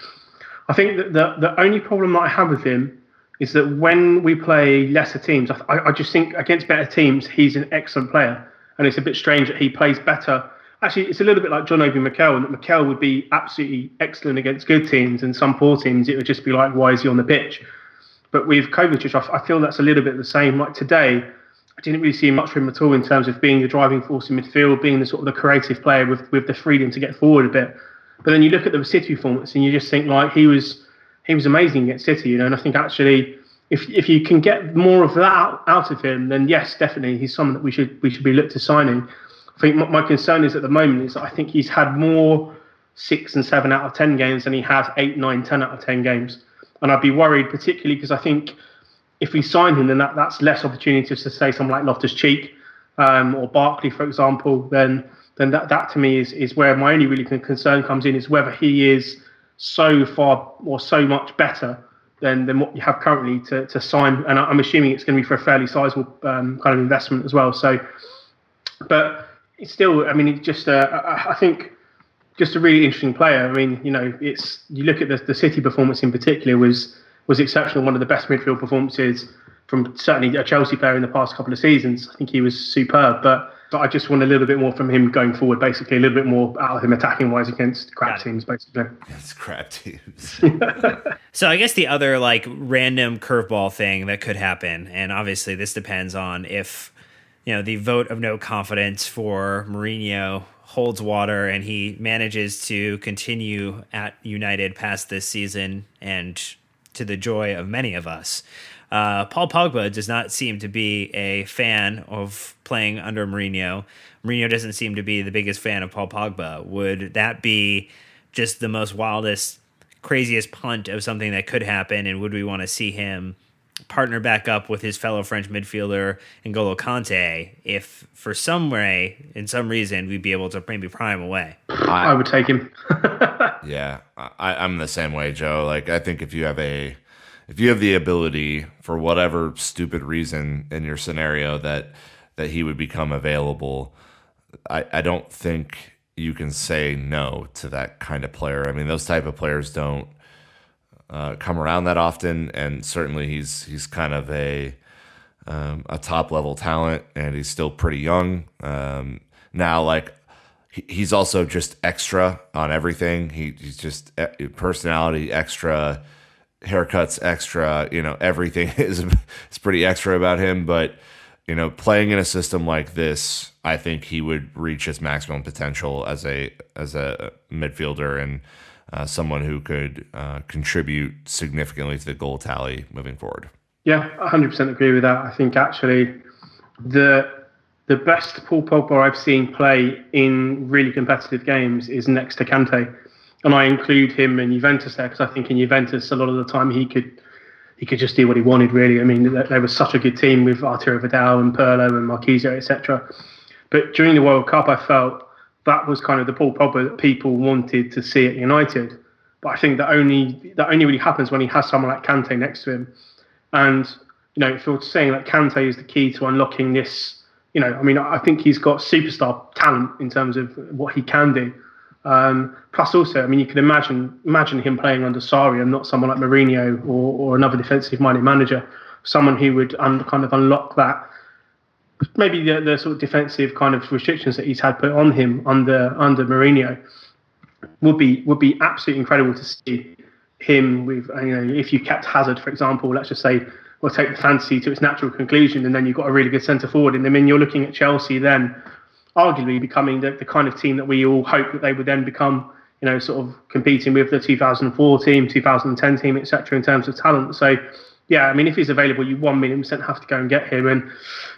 I think that the only problem that I have with him is that when we play lesser teams, I just think against better teams, he's an excellent player. And it's a bit strange that he plays better. Actually, it's a little bit like John Obi Mikel, and that Mikel would be absolutely excellent against good teams, and some poor teams, it would just be like, why is he on the pitch? But with Kovacic, I feel that's a little bit the same. Like today, I didn't really see much from him at all in terms of being the driving force in midfield, being the sort of the creative player with the freedom to get forward a bit. But then you look at the City performance, and you just think like he was amazing against City, And I think actually, if you can get more of that out of him, then yes, definitely he's someone that we should be looked to signing. I think my concern is at the moment is that I think he's had more 6 and 7 out of 10 games than he has 8, 9, 10 out of 10 games. And I'd be worried, particularly because I think if we sign him, then that's less opportunity to say someone like Loftus-Cheek or Barkley, for example. Then that to me is where my only really concern comes in, is whether he is so far or so much better than what you have currently to sign. And I'm assuming it's going to be for a fairly sizable kind of investment as well. So, but it's still, I mean, it's just I think just a really interesting player. I mean, it's, you look at the City performance in particular was exceptional. One of the best midfield performances from certainly a Chelsea player in the past couple of seasons. I think he was superb, but I just want a little bit more from him going forward, basically a little bit more out of him attacking wise against crap teams, basically. It's crap teams. So I guess the other random curveball thing that could happen, and obviously this depends on if the vote of no confidence for Mourinho holds water and he manages to continue at United past this season, and to the joy of many of us. Paul Pogba does not seem to be a fan of playing under Mourinho. Mourinho doesn't seem to be the biggest fan of Paul Pogba. Would that be just the most wildest, craziest punt of something that could happen? And would we want to see him partner back up with his fellow French midfielder N'Golo Kante if for some reason we'd be able to maybe pry him away? I would take him. Yeah, I'm the same way, Joe. I think if you have the ability for whatever stupid reason in your scenario that he would become available, I don't think you can say no to that kind of player. I mean, those type of players don't come around that often, and certainly he's kind of a top level talent, and he's still pretty young. Now, he's also just extra on everything. He's just personality extra, haircuts extra. Everything is pretty extra about him. But playing in a system like this, I think he would reach his maximum potential as a midfielder and someone who could contribute significantly to the goal tally moving forward. Yeah, 100% agree with that. I think actually the best Paul Pogba I've seen play in really competitive games is next to Kante. And I include him in Juventus there because I think in Juventus a lot of the time he could just do what he wanted, really. I mean, they were such a good team with Arturo Vidal and Pirlo and Marquisio, etc. But during the World Cup, I felt that was kind of the Paul Pogba that people wanted to see at United. But I think that only really happens when he has someone like Kante next to him. And, if you're saying that Kante is the key to unlocking this, I think he's got superstar talent in terms of what he can do. Plus also, you can imagine him playing under Sarri and not someone like Mourinho or another defensive-minded manager, someone who would kind of unlock that, maybe the sort of defensive kind of restrictions that he's had put on him under Mourinho would be absolutely incredible to see him with. If you kept Hazard, for example, let's just say, we'll take the fantasy to its natural conclusion, and then you've got a really good centre forward. And you're looking at Chelsea then arguably becoming the kind of team that we all hope that they would then become, sort of competing with the 2004 team, 2010 team, etc. in terms of talent. So yeah, I mean, if he's available, you 1,000,000% have to go and get him. And,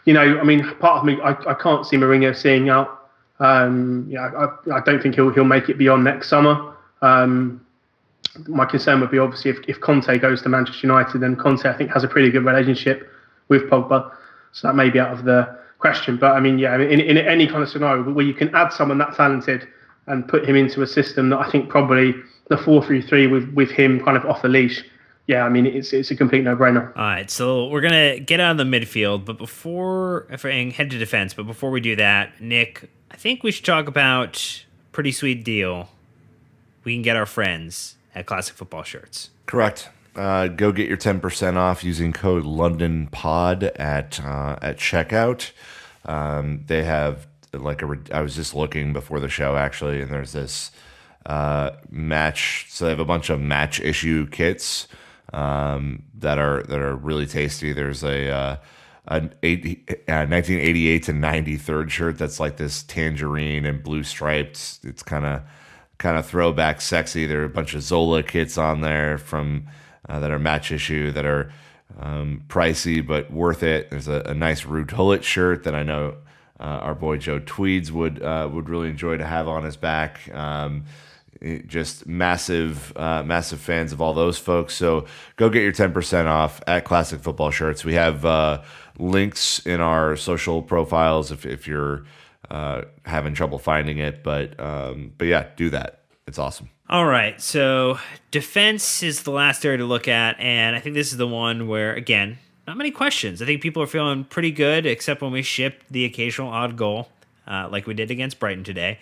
you know, I mean, part of me, I can't see Mourinho seeing out. I don't think he'll make it beyond next summer. My concern would be obviously if Conte goes to Manchester United, then Conte, I think, has a pretty good relationship with Pogba. So that may be out of the question. But, I mean, yeah, in any kind of scenario where you can add someone that talented and put him into a system that I think probably the 4-3-3 with him kind of off the leash, yeah, I mean, it's a complete no-brainer. All right, so we're going to get out of the midfield, but head to defense. But before we do that, Nick, I think we should talk about pretty sweet deal. We can get our friends at Classic Football Shirts. Correct. Go get your 10% off using code LondonPod at checkout. They have I was just looking before the show actually, and there's this match. So they have a bunch of match issue kits that are really tasty. There's a 1988 to 93 shirt that's like this tangerine and blue stripes. It's kind of throwback sexy. There are a bunch of Zola kits on there from that are match issue that are pricey but worth it. There's a nice Ruud Gullit shirt that I know our boy Joe Tweeds would really enjoy to have on his back. Just massive fans of all those folks. So go get your 10% off at Classic Football Shirts. We have links in our social profiles if you're having trouble finding it. But yeah, do that. It's awesome. All right, so defense is the last area to look at, and I think this is the one where, again, not many questions. I think people are feeling pretty good, except when we shipped the occasional odd goal, like we did against Brighton today.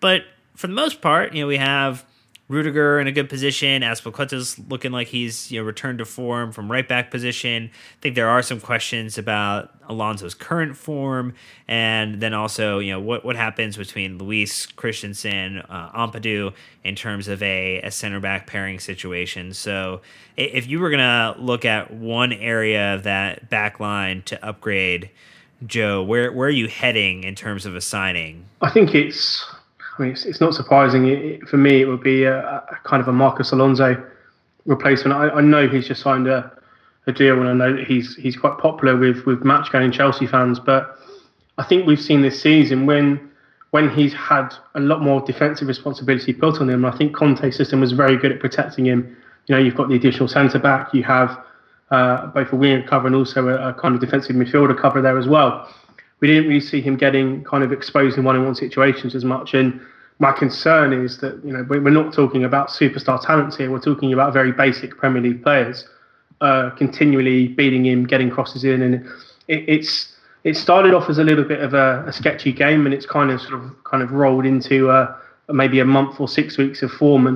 But for the most part, we have Rudiger in a good position. Azpilicueta's looking like he's returned to form from right back position. I think there are some questions about Alonso's current form, and then also what happens between Luis, Christensen, Ampadu in terms of a center back pairing situation. So if you were gonna look at one area of that back line to upgrade, Joe, where are you heading in terms of a signing? I think it's not surprising. For me, it would be a kind of a Marcos Alonso replacement. I know he's just signed a deal, and I know that he's quite popular with match-going Chelsea fans. But I think we've seen this season when he's had a lot more defensive responsibility put on him. I think Conte's system was very good at protecting him. You've got the additional centre-back. You have both a winger cover and also a kind of defensive midfielder cover there as well. We didn't really see him getting kind of exposed in one-on-one situations as much. And my concern is that, we're not talking about superstar talents here. We're talking about very basic Premier League players continually beating him, getting crosses in. And it started off as a little bit of a sketchy game, and it's kind of rolled into maybe a month or 6 weeks of form.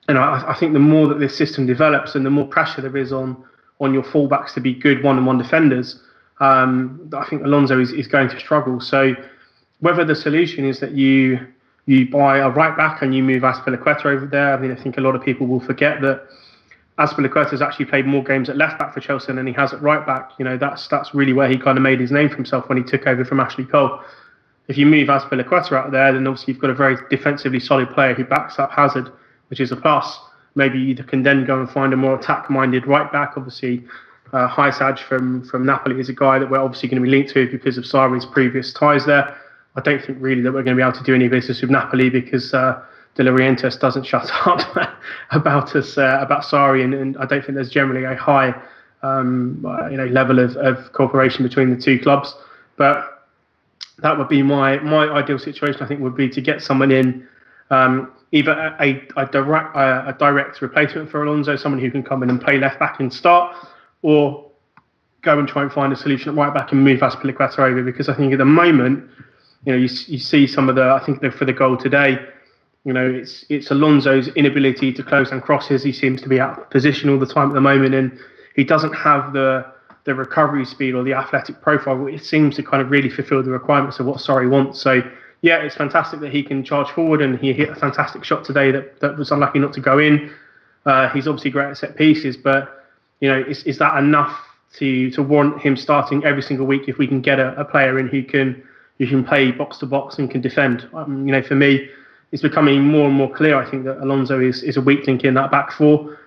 And I think the more that this system develops and the more pressure there is on your fullbacks to be good one-on-one defenders, I think Alonso is going to struggle. So whether the solution is that you buy a right back and you move Azpilicueta over there, I think a lot of people will forget that Azpilicueta has actually played more games at left back for Chelsea than he has at right back. That's really where he kind of made his name for himself when he took over from Ashley Cole. If you move Azpilicueta out there, then obviously you've got a very defensively solid player who backs up Hazard, which is a plus. Maybe you can then go and find a more attack-minded right back. Obviously, Hysaj from Napoli is a guy that we're obviously going to be linked to because of Sarri's previous ties there. I don't think really that we're going to be able to do any business with Napoli because De Laurentiis doesn't shut up about Sarri, and I don't think there's generally a high level of cooperation between the two clubs. But that would be my ideal situation. I think would be to get someone in, either a direct replacement for Alonso, someone who can come in and play left back and start, or go and try and find a solution at right back and move Azpilicueta over, because I think at the moment, you see some of I think for the goal today, it's Alonso's inability to close down crosses. He seems to be out of position all the time at the moment, and he doesn't have the recovery speed or the athletic profile, which seems to kind of really fulfill the requirements of what Sarri wants. So yeah, it's fantastic that he can charge forward, and he hit a fantastic shot today that was unlucky not to go in. He's obviously great at set pieces, but is that enough to warrant him starting every single week if we can get a player in who can play box to box and can defend? For me, it's becoming more and more clear, I think, that Alonso is a weak link in that back four.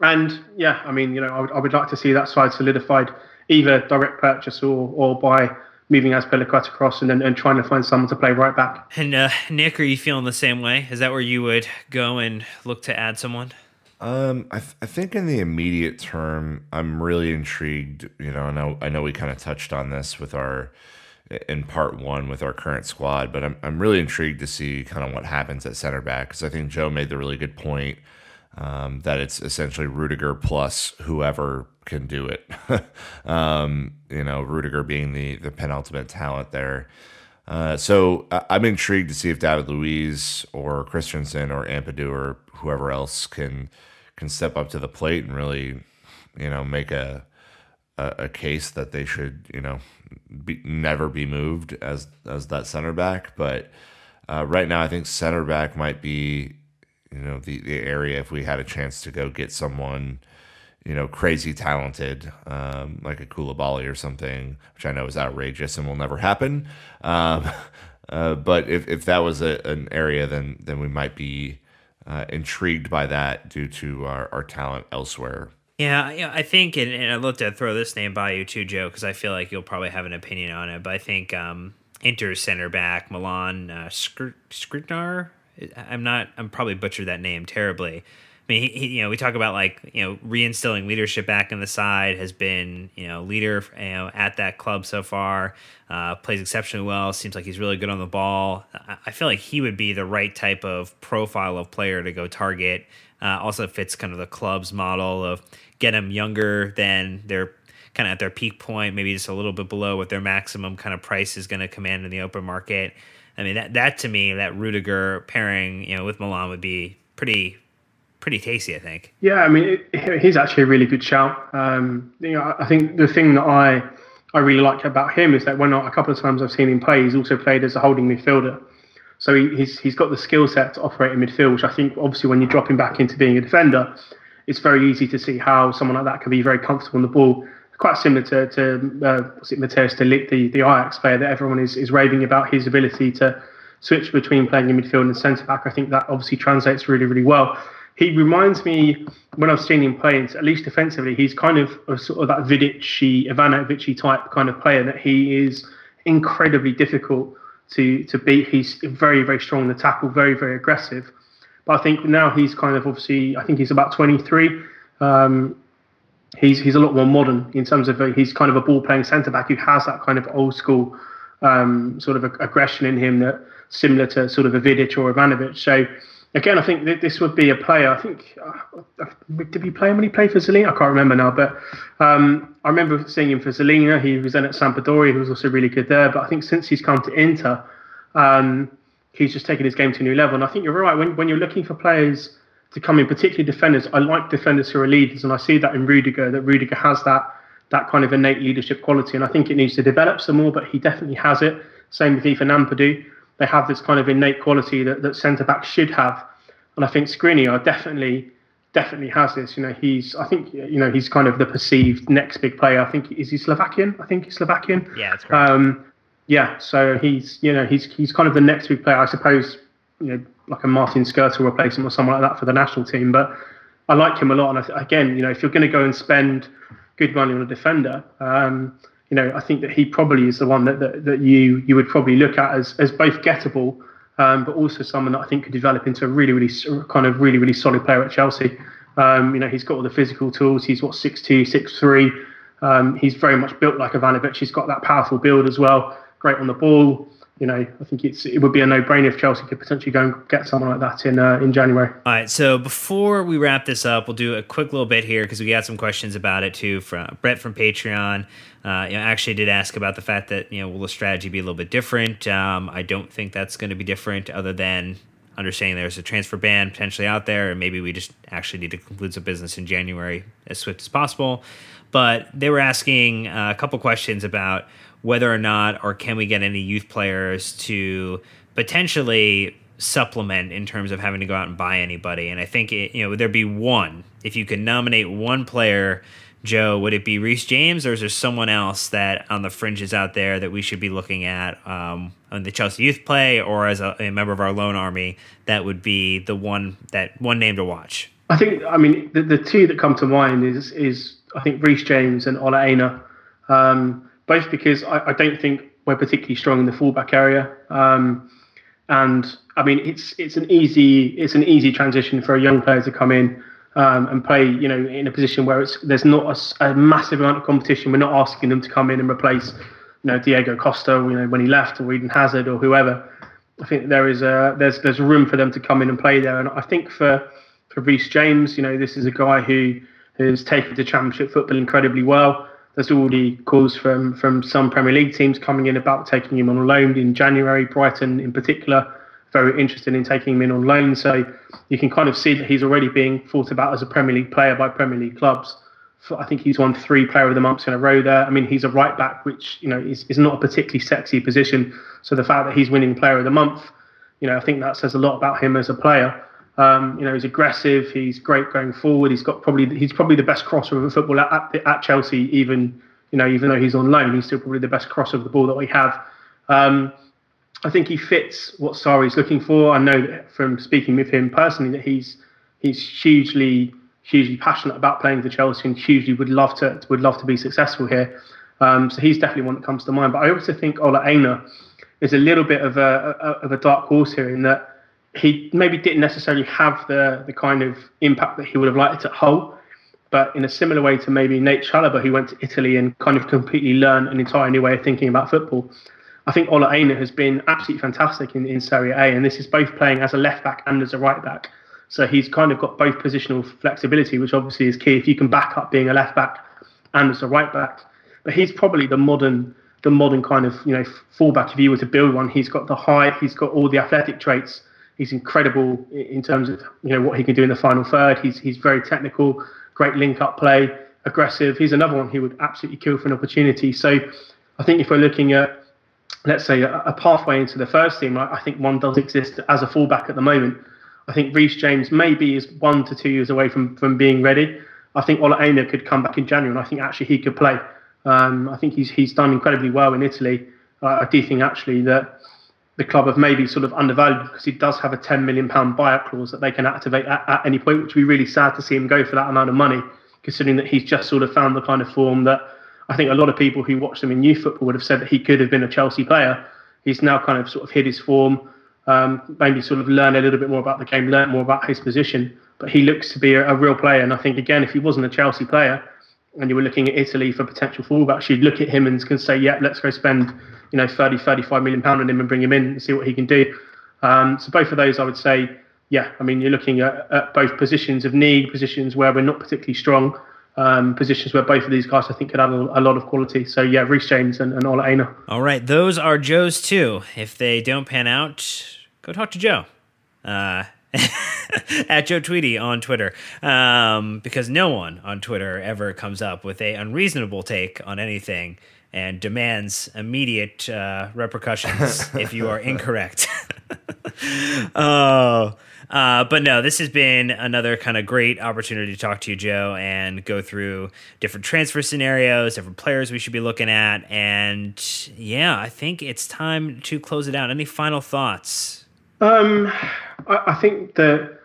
And yeah, I mean, I would like to see that side solidified, either direct purchase or by moving Azpilicueta across and trying to find someone to play right back. And Nick, are you feeling the same way? Is that where you would go and look to add someone? I think in the immediate term, I'm really intrigued. I know we kind of touched on this in part one with our current squad, but I'm really intrigued to see kind of what happens at center back, because I think Joe made the really good point that it's essentially Rudiger plus whoever can do it. Rudiger being the penultimate talent there. So I'm intrigued to see if David Luiz or Christensen or Ampadu or whoever else can step up to the plate and really, make a case that they should, never be moved as that center back. But right now, I think center back might be, the area if we had a chance to go get someone, crazy talented, like a Koulibaly or something, which I know is outrageous and will never happen. But if that was an area, then we might be intrigued by that due to our talent elsewhere. Yeah, I think, and I'd love to throw this name by you too, Joe, because I feel like you'll probably have an opinion on it. But I think Inter center back Milan Skriniar. I'm probably butchered that name terribly. I mean, he we talk about reinstilling leadership back in the side, has been leader at that club so far. Plays exceptionally well. Seems like he's really good on the ball. I feel like he would be the right type of profile of player to go target. Also fits kind of the club's model of get them younger than they're kind of at their peak point, maybe just a little bit below what their maximum kind of price is going to command in the open market. I mean, that to me, that Rudiger pairing with Milan would be pretty tasty, I think. Yeah, I mean, he's actually a really good shout. I think the thing that I really like about him is that a couple of times I've seen him play, he's also played as a holding midfielder. So he's got the skill set to operate in midfield, which I think obviously when you drop him back into being a defender, it's very easy to see how someone like that can be very comfortable on the ball. Quite similar to Matthijs de Ligt, the Ajax player that everyone is raving about, his ability to switch between playing in midfield and centre back. I think that obviously translates really, really well. He reminds me, when I've seen him play, at least defensively, he's kind of a sort of that Vidic-y, Ivanovic-y type kind of player, that he is incredibly difficult to beat. He's very, very strong in the tackle, very, very aggressive. But I think now he's kind of obviously, I think he's about 23. He's a lot more modern in terms of he's kind of a ball-playing centre-back who has that kind of old-school sort of aggression in him, that similar to sort of a Vidic or Ivanovic. So again, I think that this would be a player. I think did he play when he played for Zalina? I can't remember now, but I remember seeing him for Zalina. He was then at Sampdoria. He was also really good there. But I think since he's come to Inter, he's just taken his game to a new level. And I think you're right. When you're looking for players to come in, particularly defenders, I like defenders who are leaders, and I see that in Rudiger. That Rudiger has that kind of innate leadership quality, and I think it needs to develop some more. But he definitely has it. Same with Ethan Ampadu. They have this kind of innate quality that centre backs should have, and I think Skriniar definitely has this. He's kind of the perceived next big player. I think is he Slovakian? I think he's Slovakian. Yeah, that's correct. So he's kind of the next big player, I suppose. Like a Martin Skrtel replacement or someone like that for the national team. But I like him a lot. And again, if you're going to go and spend good money on a defender, I think that he probably is the one that you would probably look at as both gettable, but also someone that I think could develop into a really, really solid player at Chelsea. He's got all the physical tools. He's 6'2", 6'3". He's very much built like Ivanovic. He's got that powerful build as well. Great on the ball. I think it would be a no-brainer if Chelsea could potentially go and get someone like that in January. All right, so before we wrap this up, we'll do a quick little bit here because we got some questions about it too. From Brett from Patreon, actually did ask about the fact that will the strategy be a little bit different? I don't think that's going to be different, other than understanding there's a transfer ban potentially out there, and maybe we just actually need to conclude some business in January as swift as possible. But they were asking a couple questions about whether or not, or can we get any youth players to potentially supplement in terms of having to go out and buy anybody. And I think would there be one, if you could nominate one player, Joe, would it be Reece James, or is there someone else that on the fringes out there that we should be looking at on the Chelsea youth play, or as a member of our loan army, that would be the one name to watch? I think, I mean, the two that come to mind is I think Reece James and Ola Aina, both because I don't think we're particularly strong in the fullback area. And I mean, it's an easy transition for a young player to come in and play, in a position where there's not a massive amount of competition. We're not asking them to come in and replace, Diego Costa, when he left, or Eden Hazard, or whoever. I think there's room for them to come in and play there. And I think for Reece James, this is a guy who has taken to Championship football incredibly well. There's already calls from some Premier League teams coming in about taking him on loan in January. Brighton, in particular, very interested in taking him in on loan. So you can kind of see that he's already being thought about as a Premier League player by Premier League clubs. I think he's won 3 Player of the Months in a row there. I mean, he's a right back, which is not a particularly sexy position. So the fact that he's winning Player of the Month, I think that says a lot about him as a player. He's aggressive. He's great going forward. He's probably the best crosser of the football at Chelsea. Even though he's on loan, he's still probably the best crosser of the ball that we have. I think he fits what Sarri's looking for. I know that from speaking with him personally that he's hugely passionate about playing for Chelsea and hugely would love to be successful here. So he's definitely one that comes to mind. But I also think Ola Aina is a little bit of a dark horse here in that he maybe didn't necessarily have the kind of impact that he would have liked at Hull, but in a similar way to maybe Nate Chalobah, who went to Italy and kind of completely learned an entirely new way of thinking about football. I think Ola Aina has been absolutely fantastic in Serie A, and this is both playing as a left back and as a right back. So he's kind of got both positional flexibility, which obviously is key if you can back up being a left back and as a right back. But he's probably the modern kind of fullback if you were to build one. He's got the height, he's got all the athletic traits. He's incredible in terms of what he can do in the final third. He's very technical, great link-up play, aggressive. He's another one who would absolutely kill for an opportunity. So I think if we're looking at, let's say, a pathway into the first team, I think one does exist as a fullback at the moment. I think Reece James maybe is 1 to 2 years away from being ready. I think Ola Aina could come back in January, and I think actually he could play. I think he's done incredibly well in Italy. I do think actually that the club have maybe sort of undervalued because he does have a £10 million buyout clause that they can activate at any point, which would be really sad to see him go for that amount of money, considering that he's just sort of found the kind of form that I think a lot of people who watched him in youth football would have said that he could have been a Chelsea player. He's now kind of sort of hid his form, maybe sort of learn a little bit more about the game, learn more about his position, but he looks to be a real player. And I think, again, if he wasn't a Chelsea player and you were looking at Italy for potential fullbacks, you'd look at him and can say, yeah, let's go spend 30-35 million pound on him and bring him in and see what he can do. So both of those, I would say, yeah, I mean, you're looking at both positions of need, positions where we're not particularly strong, positions where both of these guys, I think, could add a lot of quality. So yeah, Reece James and Ola Aina. All right, those are Joe's too. If they don't pan out, go talk to Joe. At Joe Tweedy on Twitter, because no one on Twitter ever comes up with a unreasonable take on anything and demands immediate repercussions if you are incorrect. But no, this has been another kind of great opportunity to talk to you, Joe, and go through different transfer scenarios, different players we should be looking at. And yeah, I think it's time to close it out. Any final thoughts? I think that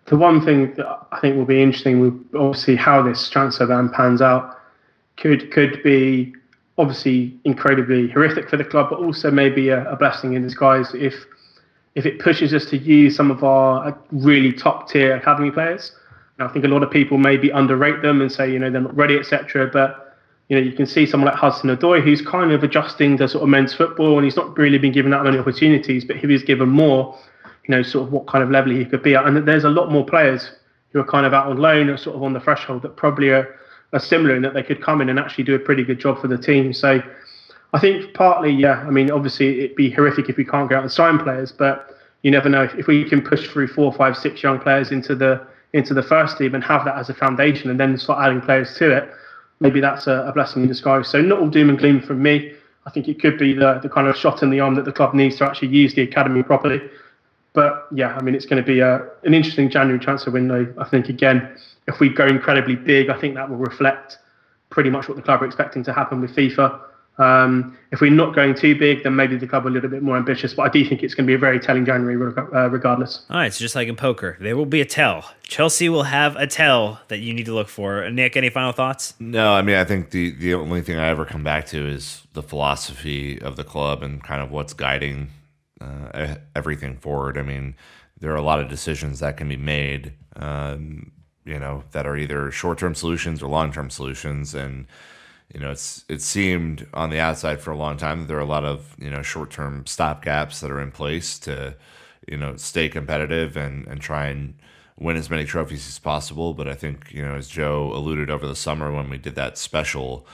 the one thing that I think will be interesting will obviously how this transfer ban pans out could be obviously incredibly horrific for the club, but also maybe a blessing in disguise if it pushes us to use some of our really top tier academy players. And I think a lot of people maybe underrate them and say they're not ready, etc. But you can see someone like Hudson-Odoi who's kind of adjusting to sort of men's football, and he's not really been given that many opportunities, but if he was given more, sort of what kind of level he could be at. And there's a lot more players who are kind of out on loan or sort of on the threshold that probably are similar in that they could come in and actually do a pretty good job for the team. So I think partly, yeah, I mean, obviously it'd be horrific if we can't go out and sign players, but you never know if we can push through 4, 5, 6 young players into the first team and have that as a foundation and then start adding players to it. Maybe that's a blessing in disguise. So not all doom and gloom from me. I think it could be the kind of shot in the arm that the club needs to actually use the academy properly. But yeah, I mean, it's going to be an interesting January transfer window. I think, again, if we go incredibly big, I think that will reflect pretty much what the club are expecting to happen with FIFA. If we're not going too big, then maybe the club are a little bit more ambitious. But I do think it's going to be a very telling January regardless. All right, so just like in poker, there will be a tell. Chelsea will have a tell that you need to look for. Nick, any final thoughts? No, I mean, I think the only thing I ever come back to is the philosophy of the club and kind of what's guiding everything forward. I mean, there are a lot of decisions that can be made, that are either short-term solutions or long-term solutions. And, it seemed on the outside for a long time that there are a lot of, short-term stopgaps that are in place to, stay competitive and try and win as many trophies as possible. But I think, as Joe alluded over the summer when we did that special,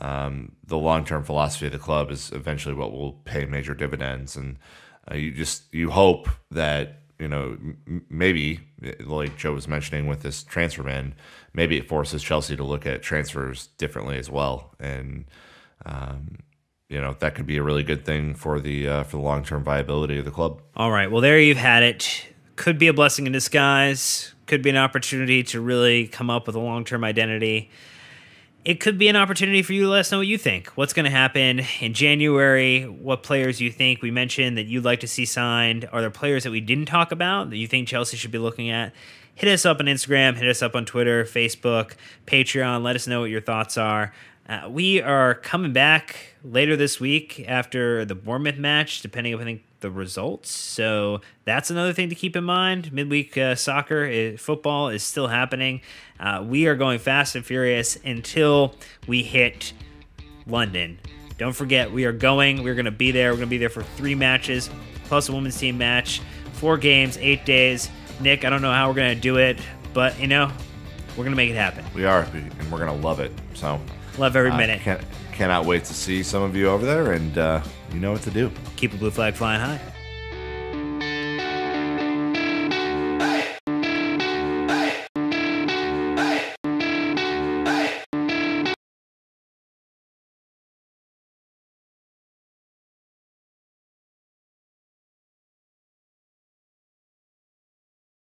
the long-term philosophy of the club is eventually what will pay major dividends. And you hope that, maybe, like Joe was mentioning with this transfer ban, maybe it forces Chelsea to look at transfers differently as well. And, that could be a really good thing for the long-term viability of the club. All right, well, there you've had it. Could be a blessing in disguise. Could be an opportunity to really come up with a long-term identity. It could be an opportunity for you to let us know what you think. What's going to happen in January? What players you think we mentioned that you'd like to see signed? Are there players that we didn't talk about that you think Chelsea should be looking at? Hit us up on Instagram. Hit us up on Twitter, Facebook, Patreon. Let us know what your thoughts are. We are coming back later this week after the Bournemouth match, depending on, I think, the results. So that's another thing to keep in mind. Midweek football is still happening. We are going fast and furious until we hit London. Don't forget, we're going to be there. We're going to be there for 3 matches, plus a women's team match, 4 games, 8 days. Nick, I don't know how we're going to do it, but, we're going to make it happen. We are, and we're going to love it. So love every minute. Cannot wait to see some of you over there, and you know what to do. Keep a blue flag flying high.